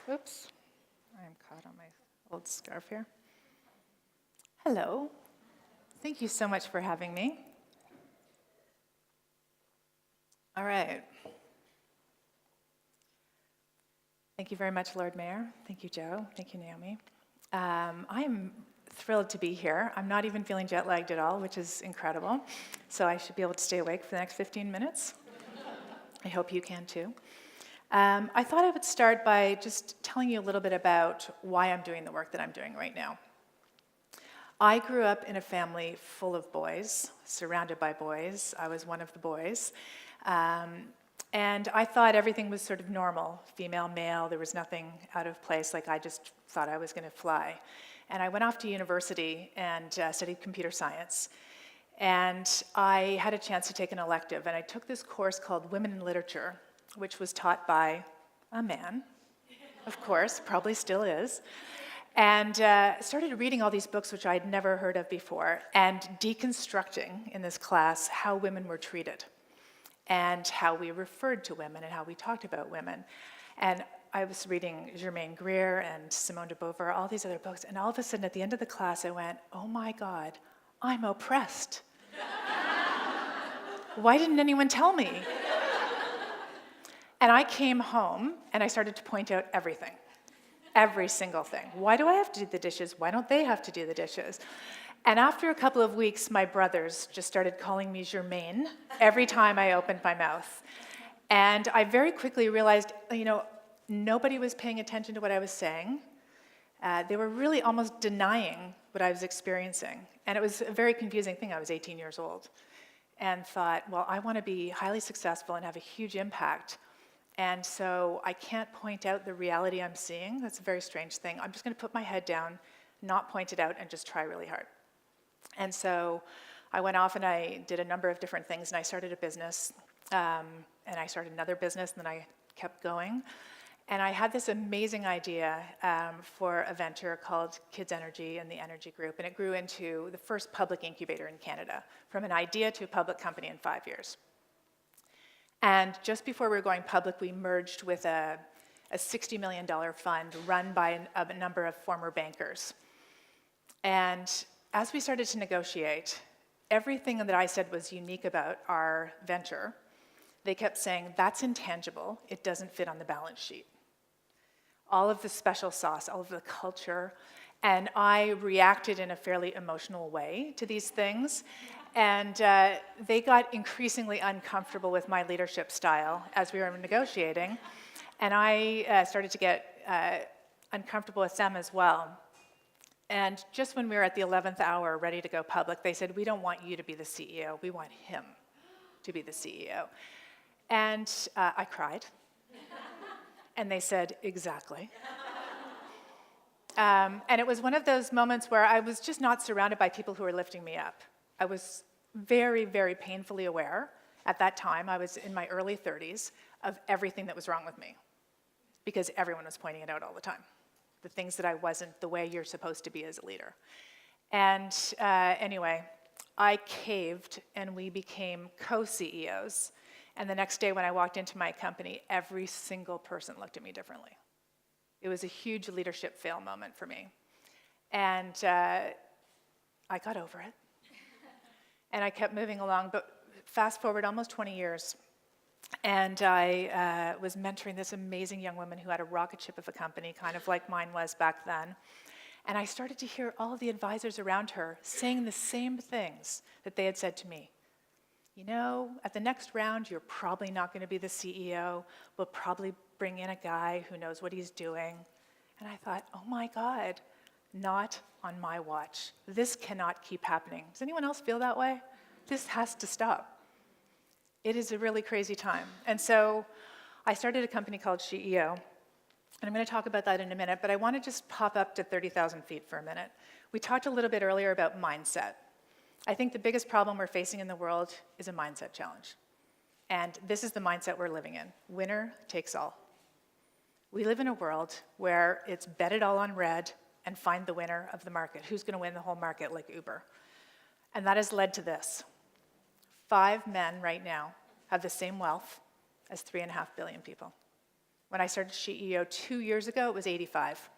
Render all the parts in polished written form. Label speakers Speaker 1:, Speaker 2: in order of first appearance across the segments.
Speaker 1: Oops, I'm caught on my old scarf here. Hello. Thank you so much for having me. All right. Thank you very much, Lord Mayor. Thank you, Joe. Thank you, Naomi. I am thrilled to be here. I'm not even feeling jet lagged at all, which is incredible. So I should be able to stay awake for the next 15 minutes. I hope you can too. I thought I would start by just telling you a little bit about why I'm doing the work that I'm doing right now. I grew up in a family full of boys, surrounded by boys. I was one of the boys. And I thought everything was sort of normal, female, male, there was nothing out of place, like I just thought I was going to fly. And I went off to university and studied computer science. And I had a chance to take an elective, and I took this course called Women in Literature, which was taught by a man, of course, probably still is. And started reading all these books which I'd never heard of before, and deconstructing in this class how women were treated, and how we referred to women, and how we talked about women. And I was reading Germaine Greer and Simone de Beauvoir, all these other books, and all of a sudden at the end of the class I went, oh my God, I'm oppressed. Why didn't anyone tell me? And I came home and I started to point out everything. Every single thing. Why do I have to do the dishes? Why don't they have to do the dishes? And after a couple of weeks, my brothers just started calling me Germaine every time I opened my mouth. And I very quickly realized, nobody was paying attention to what I was saying. They were really almost denying what I was experiencing. And it was a very confusing thing. I was 18 years old and thought, well, I want to be highly successful and have a huge impact. And so I can't point out the reality I'm seeing. That's a very strange thing. I'm just going to put my head down, not point it out, and just try really hard. And so I went off and I did a number of different things, and I started a business, and I started another business, and then I kept going. And I had this amazing idea for a venture called Kids Energy and the Energy Group, and it grew into the first public incubator in Canada, from an idea to a public company in 5 years. And just before we were going public, we merged with a $60 million fund run by a number of former bankers. And as we started to negotiate, everything that I said was unique about our venture, they kept saying, that's intangible, it doesn't fit on the balance sheet. All of the special sauce, all of the culture, and I reacted in a fairly emotional way to these things. And they got increasingly uncomfortable with my leadership style as we were negotiating. And I started to get uncomfortable with them as well. And just when we were at the 11th hour, ready to go public, they said, we don't want you to be the CEO, we want him to be the CEO. And I cried. And they said, exactly. And it was one of those moments where I was just not surrounded by people who were lifting me up. I was very, very painfully aware at that time, I was in my early 30s, of everything that was wrong with me, because everyone was pointing it out all the time, the things that I wasn't the way you're supposed to be as a leader. And anyway, I caved and we became co-CEOs. And the next day when I walked into my company, every single person looked at me differently. It was a huge leadership fail moment for me. And I got over it. And I kept moving along, but fast forward almost 20 years, and I was mentoring this amazing young woman who had a rocket ship of a company, kind of like mine was back then. And I started to hear all of the advisors around her saying the same things that they had said to me. At the next round, you're probably not going to be the CEO. We'll probably bring in a guy who knows what he's doing. And I thought, oh my God, not on my watch. This cannot keep happening. Does anyone else feel that way? This has to stop. It is a really crazy time. And so I started a company called SheEO. And I'm going to talk about that in a minute, but I want to just pop up to 30,000 feet for a minute. We talked a little bit earlier about mindset. I think the biggest problem we're facing in the world is a mindset challenge. And this is the mindset we're living in. Winner takes all. We live in a world where it's bet it all on red and find the winner of the market. Who's going to win the whole market, like Uber? And that has led to this. 5 men right now have the same wealth as 3.5 billion people. When I started SheEO 2 years ago, it was 85.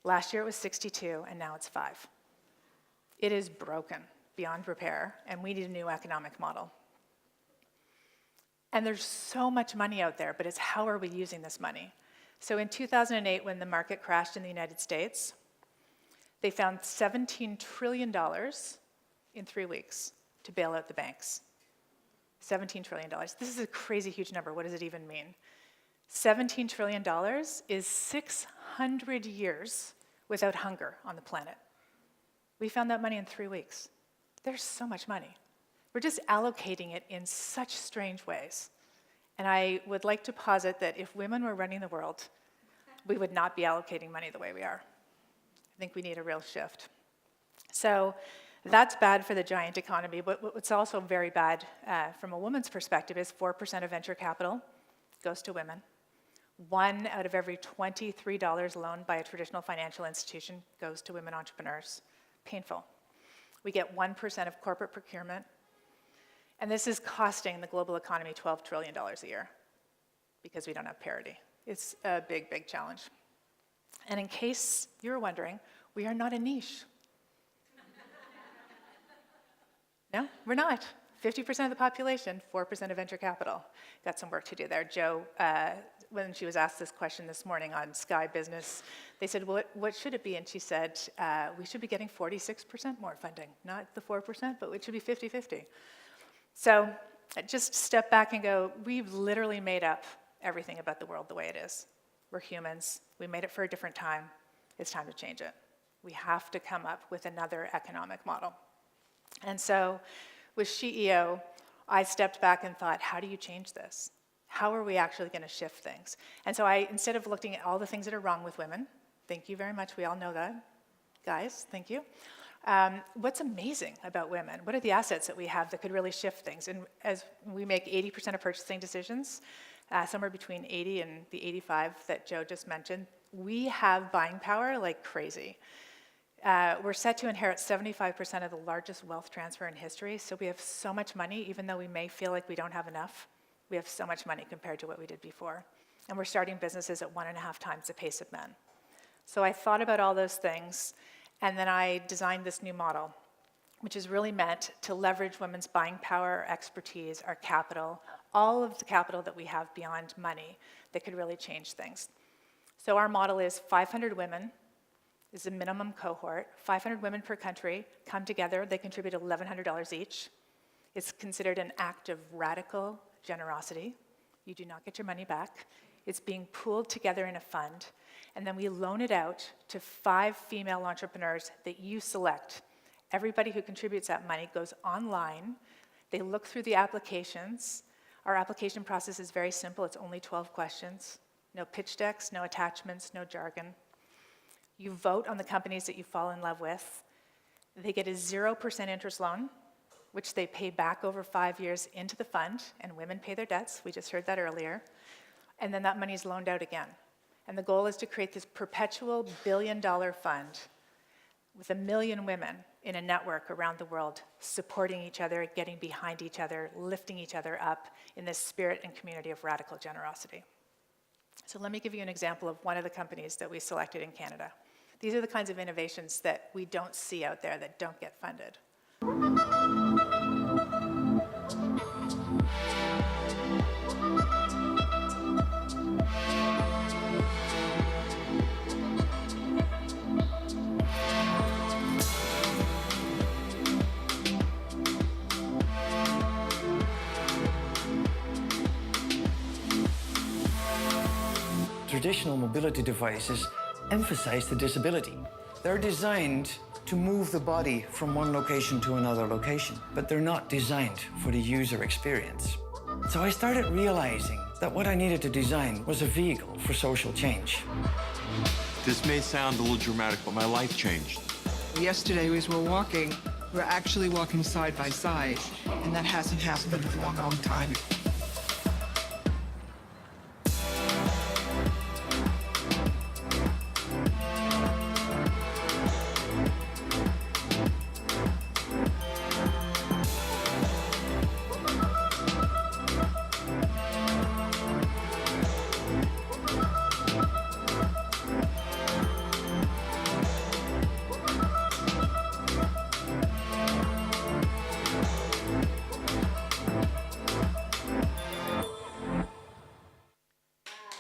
Speaker 1: Last year it was 62, and now it's 5. It is broken beyond repair, and we need a new economic model. And there's so much money out there, but it's how are we using this money? So in 2008, when the market crashed in the United States, they found $17 trillion in 3 weeks to bail out the banks. $17 trillion. This is a crazy huge number. What does it even mean? $17 trillion is 600 years without hunger on the planet. We found that money in 3 weeks. There's so much money. We're just allocating it in such strange ways. And I would like to posit that if women were running the world, we would not be allocating money the way we are. I think we need a real shift. So that's bad for the giant economy, but what's also very bad from a woman's perspective is 4% of venture capital goes to women. 1 out of every $23 loaned by a traditional financial institution goes to women entrepreneurs. Painful. We get 1% of corporate procurement, and this is costing the global economy $12 trillion a year because we don't have parity. It's a big, big challenge. And in case you're wondering, we are not a niche. No, we're not. 50% of the population, 4% of venture capital. Got some work to do there. Jo, when she was asked this question this morning on Sky Business, they said, well, what should it be? And she said, we should be getting 46% more funding. Not the 4%, but it should be 50-50. So just step back and go, we've literally made up everything about the world the way it is. We're humans. We made it for a different time. It's time to change it. We have to come up with another economic model. And so with SheEO, I stepped back and thought, how do you change this? How are we actually going to shift things? And so instead of looking at all the things that are wrong with women, thank you very much, we all know that. Guys, thank you. What's amazing about women? What are the assets that we have that could really shift things? And as we make 80% of purchasing decisions, somewhere between 80 and the 85 that Jo just mentioned, we have buying power like crazy. We're set to inherit 75% of the largest wealth transfer in history, so we have so much money, even though we may feel like we don't have enough, we have so much money compared to what we did before. And we're starting businesses at 1.5 times the pace of men. So I thought about all those things, and then I designed this new model, which is really meant to leverage women's buying power, our expertise, our capital, all of the capital that we have beyond money that could really change things. So our model is 500 women is the minimum cohort. 500 women per country come together. They contribute $1,100 each. It's considered an act of radical generosity. You do not get your money back. It's being pooled together in a fund, and then we loan it out to 5 female entrepreneurs that you select. Everybody who contributes that money goes online. They look through the applications. Our application process is very simple. It's only 12 questions. No pitch decks, no attachments, no jargon. You vote on the companies that you fall in love with. They get a 0% interest loan, which they pay back over 5 years into the fund, and women pay their debts. We just heard that earlier. And then that money is loaned out again. And the goal is to create this perpetual billion-dollar fund with 1 million women in a network around the world, supporting each other, getting behind each other, lifting each other up in this spirit and community of radical generosity. So let me give you an example of one of the companies that we selected in Canada. These are the kinds of innovations that we don't see out there that don't get funded.
Speaker 2: Traditional mobility devices emphasize the disability. They're designed to move the body from one location to another location, but they're not designed for the user experience. So I started realizing that what I needed to design was a vehicle for social change.
Speaker 3: This may sound a little dramatic, but my life changed.
Speaker 4: Yesterday, as we're walking, we're actually walking side by side, and that hasn't happened in a long, long time.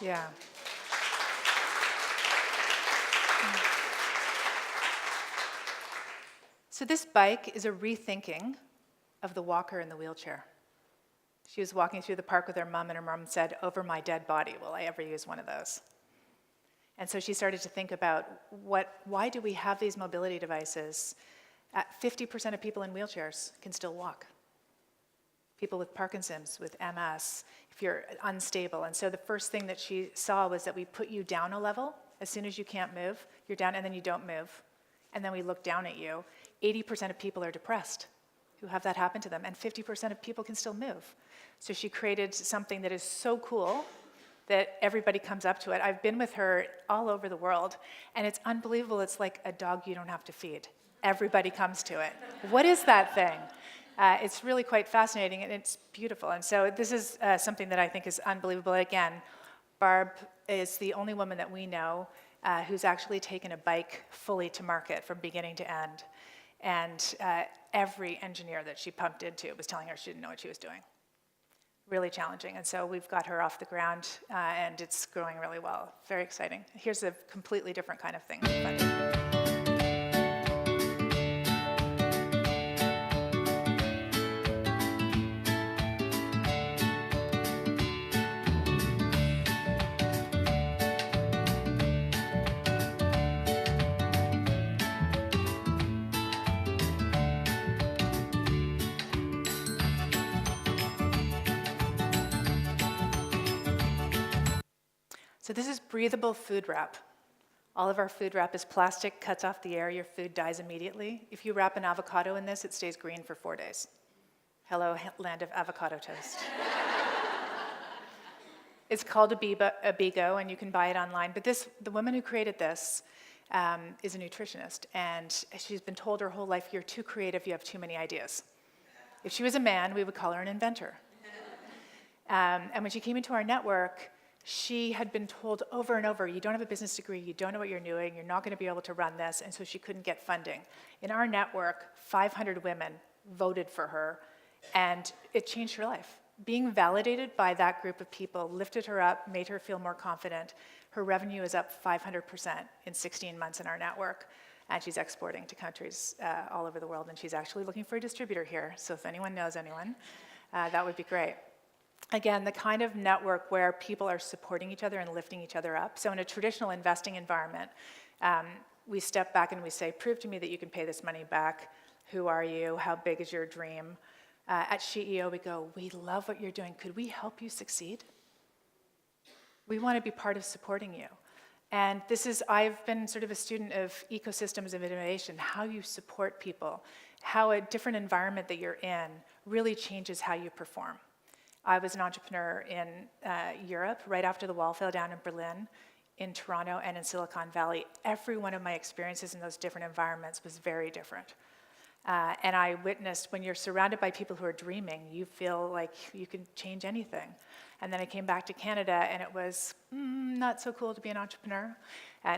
Speaker 1: Yeah. So this bike is a rethinking of the walker in the wheelchair. She was walking through the park with her mom, and her mom said, "Over my dead body, will I ever use one of those?" And so she started to think about why do we have these mobility devices? 50% of people in wheelchairs can still walk. People with Parkinson's, with MS, if you're unstable. And so the first thing that she saw was that we put you down a level. As soon as you can't move, you're down, and then you don't move. And then we look down at you. 80% of people are depressed who have that happen to them, and 50% of people can still move. So she created something that is so cool that everybody comes up to it. I've been with her all over the world, and it's unbelievable. It's like a dog you don't have to feed. Everybody comes to it. What is that thing? It's really quite fascinating, and it's beautiful. And so this is something that I think is unbelievable. Again, Barb is the only woman that we know who's actually taken a bike fully to market from beginning to end. And every engineer that she pumped into was telling her she didn't know what she was doing. Really challenging. And so we've got her off the ground, and it's growing really well. Very exciting. Here's a completely different kind of thing. So this is breathable food wrap. All of our food wrap is plastic, cuts off the air, your food dies immediately. If you wrap an avocado in this, it stays green for 4 days. Hello, land of avocado toast. It's called a Bigo, and you can buy it online. But the woman who created this is a nutritionist, and she's been told her whole life, you're too creative, you have too many ideas. If she was a man, we would call her an inventor. And when she came into our network, she had been told over and over, you don't have a business degree, you don't know what you're doing, you're not going to be able to run this, and so she couldn't get funding. In our network, 500 women voted for her, and it changed her life. Being validated by that group of people lifted her up, made her feel more confident. Her revenue is up 500% in 16 months in our network, and she's exporting to countries all over the world, and she's actually looking for a distributor here, so if anyone knows anyone, that would be great. Again, the kind of network where people are supporting each other and lifting each other up. So in a traditional investing environment, we step back and we say, prove to me that you can pay this money back. Who are you? How big is your dream? At SheEO, we go, we love what you're doing. Could we help you succeed? We want to be part of supporting you. And I've been sort of a student of ecosystems of innovation, how you support people, how a different environment that you're in really changes how you perform. I was an entrepreneur in Europe right after the wall fell down in Berlin, in Toronto, and in Silicon Valley. Every one of my experiences in those different environments was very different. And I witnessed when you're surrounded by people who are dreaming, you feel like you can change anything. And then I came back to Canada, and it was not so cool to be an entrepreneur.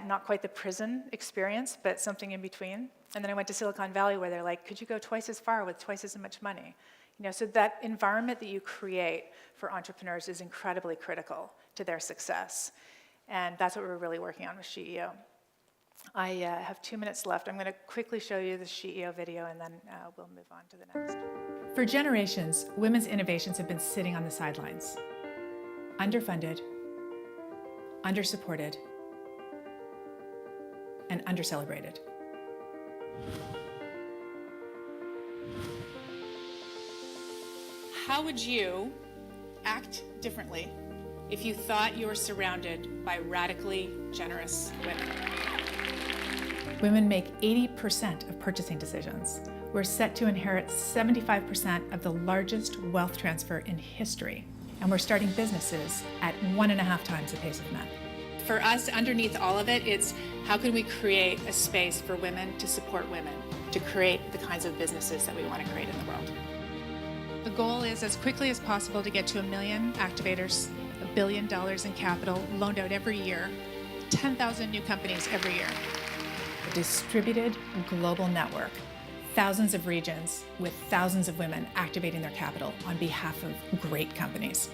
Speaker 1: Not quite the prison experience, but something in between. And then I went to Silicon Valley, where they're like, could you go twice as far with twice as much money? So that environment that you create for entrepreneurs is incredibly critical to their success. And that's what we're really working on with SheEO. I have 2 minutes left. I'm going to quickly show you the SheEO video, and then we'll move on to the next. For generations, women's innovations have been sitting on the sidelines. Underfunded, undersupported, and undercelebrated. How would you act differently if you thought you were surrounded by radically generous women? Women make 80% of purchasing decisions. We're set to inherit 75% of the largest wealth transfer in history. And we're starting businesses at 1.5 times the pace of men. For us, underneath all of it, it's how can we create a space for women to support women, to create the kinds of businesses that we want to create in the world. The goal is as quickly as possible to get to 1 million activators, $1 billion in capital loaned out every year, 10,000 new companies every year. A distributed global network, thousands of regions with thousands of women activating their capital on behalf of great companies.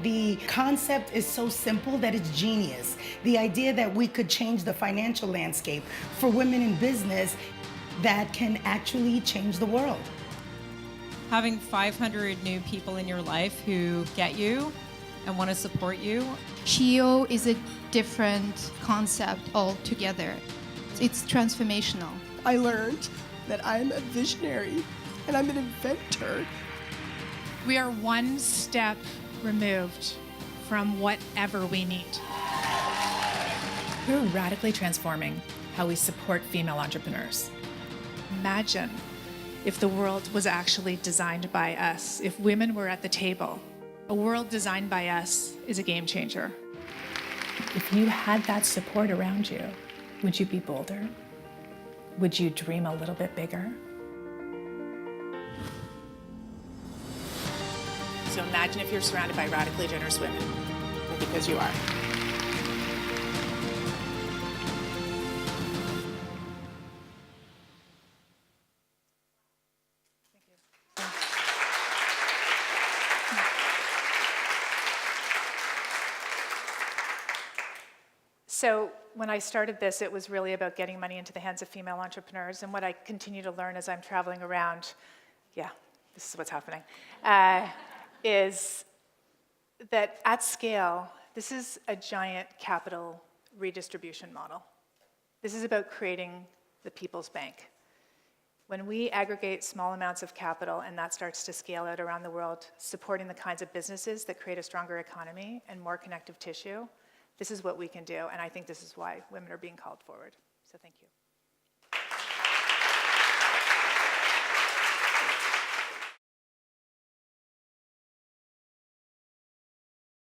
Speaker 5: The concept is so simple that it's genius. The idea that we could change the financial landscape for women in business that can actually change the world.
Speaker 6: Having 500 new people in your life who get you and want to support you.
Speaker 7: SheEO is a different concept altogether. It's transformational.
Speaker 8: I learned that I'm a visionary and I'm an inventor.
Speaker 9: We are one step removed from whatever we need. We're radically transforming how we support female entrepreneurs. Imagine if the world was actually designed by us, if women were at the table. A world designed by us is a game changer. If you had that support around you, would you be bolder? Would you dream a little bit bigger? So imagine if you're surrounded by radically generous women, because you are.
Speaker 1: So when I started this, it was really about getting money into the hands of female entrepreneurs. And what I continue to learn as I'm traveling around, yeah, this is what's happening, is that at scale, this is a giant capital redistribution model. This is about creating the people's bank. When we aggregate small amounts of capital and that starts to scale out around the world, supporting the kinds of businesses that create a stronger economy and more connective tissue, this is what we can do, and I think this is why women are being called forward. So thank you.